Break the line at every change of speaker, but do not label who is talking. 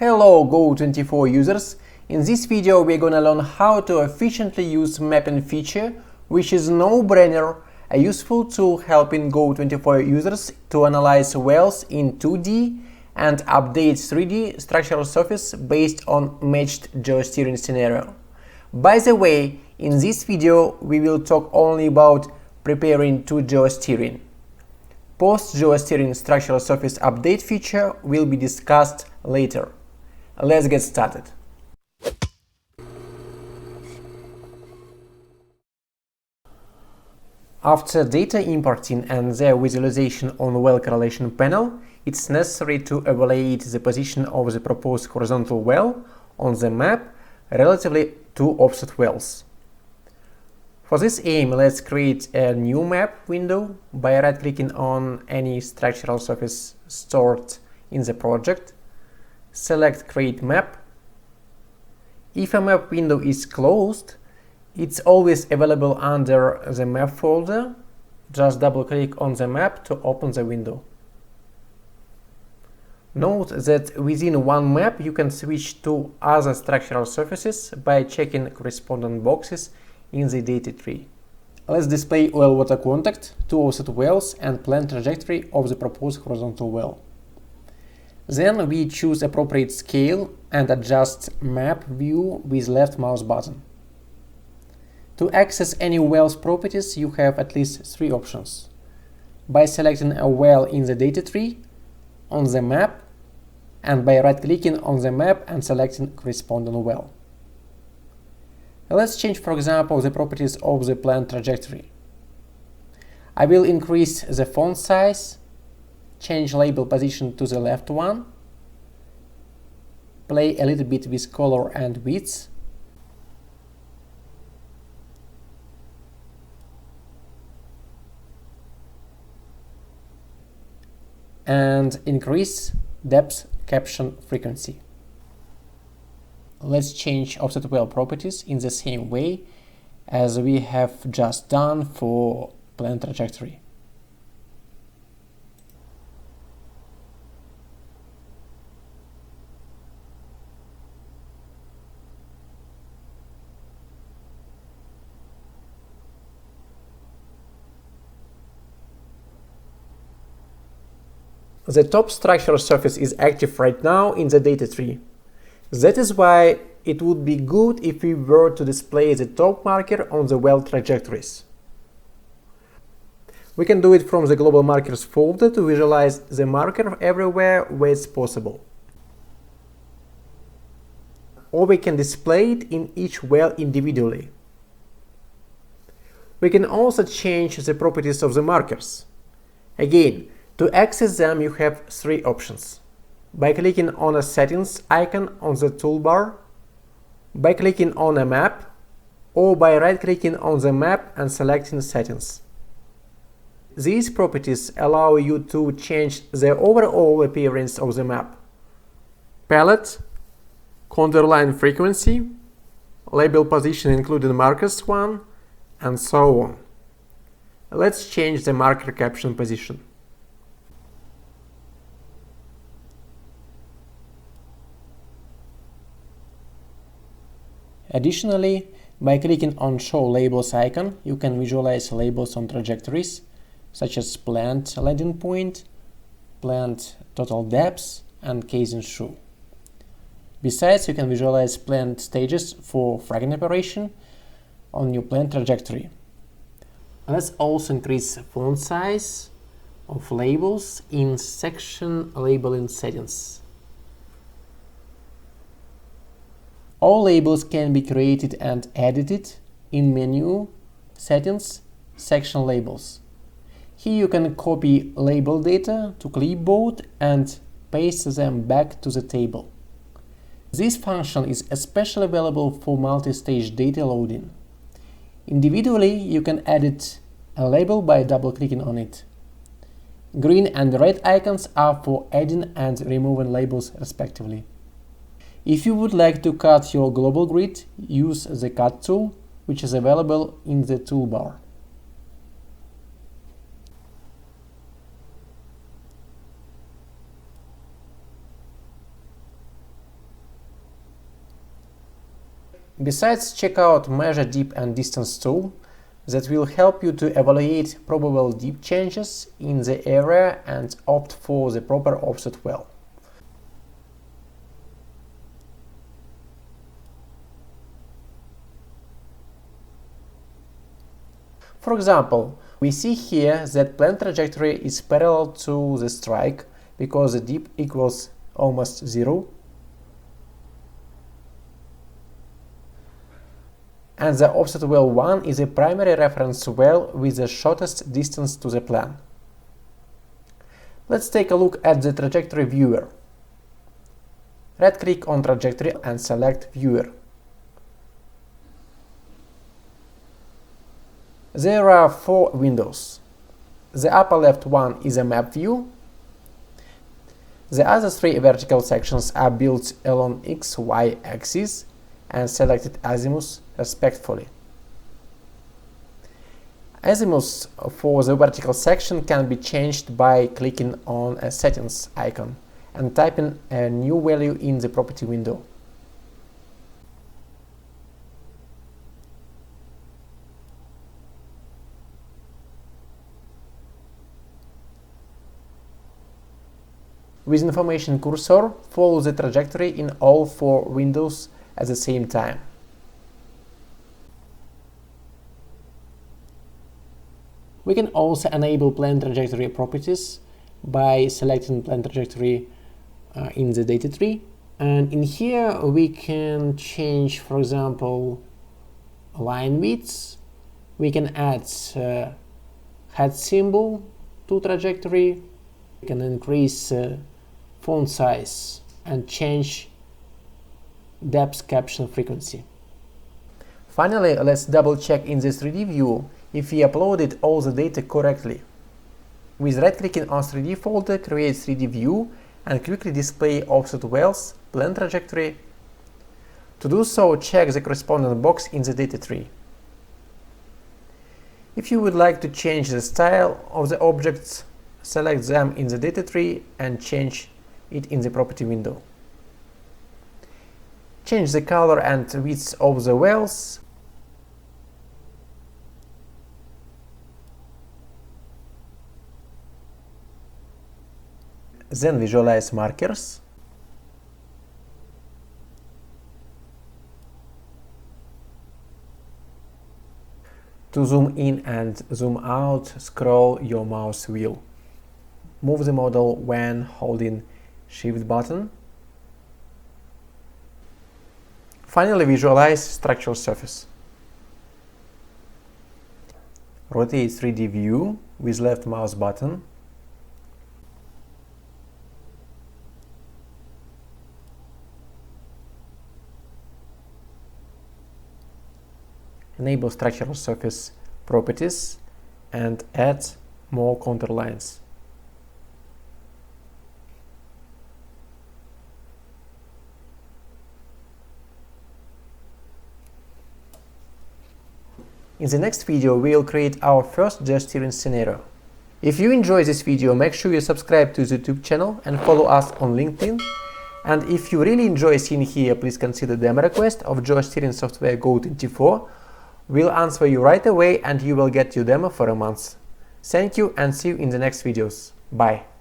Hello GO24 users! In this video we're gonna learn how to efficiently use mapping feature, which is no-brainer, a useful tool helping GO24 users to analyze wells in 2D and update 3D structural surface based on matched geosteering scenario. By the way, in this video we will talk only about preparing to geosteering. Post-geosteering structural surface update feature will be discussed later. Let's get started. After data importing and their visualization on well correlation panel, it's necessary to evaluate the position of the proposed horizontal well on the map relatively to offset wells. For this aim, let's create a new map window by right-clicking on any structural surface stored in the project. Select Create Map. If a map window is closed, it's always available under the map folder. Just double-click on the map to open the window. Note that within one map you can switch to other structural surfaces by checking corresponding boxes in the data tree. Let's display oil-water contact, two offset wells, and plan trajectory of the proposed horizontal well. Then we choose appropriate scale and adjust map view with left mouse button. To access any well's properties, you have at least three options: by selecting a well in the data tree, on the map, and by right-clicking on the map and selecting corresponding well. Let's change, for example, the properties of the planned trajectory. I will increase the font size, change label position to the left one, play a little bit with color and width, and increase depth caption frequency. Let's change offset well properties in the same way as we have just done for planned trajectory. The top structural surface is active right now in the data tree. That is why it would be good if we were to display the top marker on the Weld trajectories. We can do it from the global markers folder to visualize the marker everywhere where it's possible. Or we can display it in each well individually. We can also change the properties of the markers. Again, to access them you have three options: by clicking on a settings icon on the toolbar, by clicking on a map, or by right-clicking on the map and selecting settings. These properties allow you to change the overall appearance of the map: palette, contour line frequency, label position including markers 1, and so on. Let's change the marker caption position. Additionally, by clicking on Show Labels icon, you can visualize labels on trajectories, such as planned landing point, planned total depth, and casing shoe. Besides, you can visualize planned stages for fragging operation on your planned trajectory. Let's also increase font size of labels in section labeling settings. All labels can be created and edited in menu, settings, section labels. Here you can copy label data to clipboard and paste them back to the table. This function is especially available for multi-stage data loading. Individually, you can edit a label by double-clicking on it. Green and red icons are for adding and removing labels respectively. If you would like to cut your global grid, use the Cut tool, which is available in the toolbar. Besides, check out Measure Dip and Distance tool that will help you to evaluate probable dip changes in the area and opt for the proper offset well. For example, we see here that planned trajectory is parallel to the strike because the dip equals almost 0, and the offset well 1 is a primary reference well with the shortest distance to the plan. Let's take a look at the trajectory viewer. Right-click on trajectory and select Viewer. There are 4 windows. The upper left one is a map view. The other 3 vertical sections are built along XY axis and selected azimuths respectively. Azimuths for the vertical section can be changed by clicking on a settings icon and typing a new value in the property window. With information cursor, follow the trajectory in all 4 windows at the same time. We can also enable planned trajectory properties by selecting planned trajectory in the data tree. And in here we can change, for example, line widths. We can add head symbol to trajectory. We can increase font size and change depth caption frequency. Finally, let's double check in the 3D view if we uploaded all the data correctly. With right-clicking on 3D folder, create 3D view and quickly display offset wells, planned trajectory. To do so, check the corresponding box in the data tree. If you would like to change the style of the objects, select them in the data tree and change it in the property window. Change the color and width of the wells. Then visualize markers. To zoom in and zoom out, scroll your mouse wheel. Move the model when holding Shift button. Finally, visualize structural surface. Rotate 3D view with left mouse button. Enable structural surface properties and add more contour lines. In the next video, we will create our first GOsterering scenario. If you enjoy this video, make sure you subscribe to the YouTube channel and follow us on LinkedIn. And if you really enjoy seeing here, please consider demo request of GOsterering software GO24. We'll answer you right away and you will get your demo for a month. Thank you and see you in the next videos. Bye.